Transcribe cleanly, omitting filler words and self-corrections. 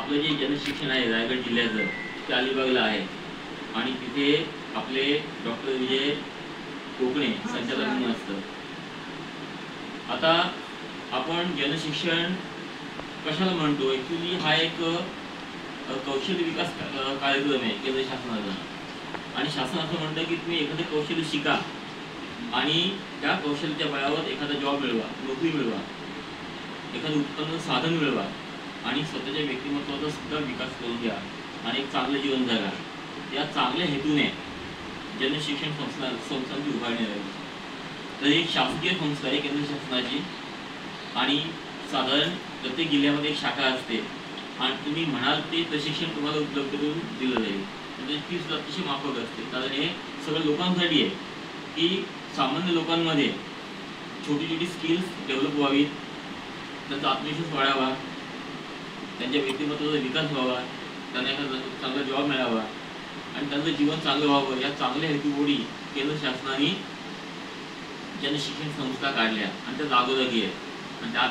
आपलं जे जनशिक्षण आहे रायगड जिल्ह्याचं ते अलिबागला आहे आणि तिथे आपले डॉक्टर विजय कोकणे संचालक म्हणून असतं. आता आपण जनशिक्षण कशाला म्हणतो? ॲक्च्युली हा एक कौशल्य विकास कार्यक्रम आहे केंद्र शासनाचा आणि शासन असं म्हणतं की तुम्ही एखादं कौशल्य शिका आणि त्या कौशल्याच्या बळावर एखादा जॉब मिळवा, नोकरी मिळवा, एखादं उत्पन्न साधन मिळवा आणि स्वतःच्या व्यक्तिमत्वाचा सुद्धा विकास करून द्या आणि एक चांगलं जीवन जगा. या चांगल्या हेतूने जनशिक्षण संस्थांची उभारणी आहे. तर एक शासकीय संस्था आहे केंद्र शासनाची आणि साधारण प्रत्येक जिल्ह्यामध्ये एक शाखा असते आणि तुम्ही म्हणाल ते प्रशिक्षण तुम्हाला उपलब्ध करून दिलं जाईल. म्हणजे ती सुद्धा अतिशय माफक असते. कारण हे सगळं लोकांसाठी आहे की सामान्य लोकांमध्ये छोटी छोटी स्किल्स डेव्हलप व्हावीत, त्यांचा आत्मविश्वास वाढावा, त्यांच्या व्यक्तिमत्वाचा विकास व्हावा, त्यांना एखादा चांगला जॉब मिळावा आणि त्यांचं जीवन चांगलं व्हावं. या चांगल्या हेतूपोटी केंद्र शासनाने जनशिक्षण संस्था काढल्या आणि त्या जागोजागी आहेत आणि त्या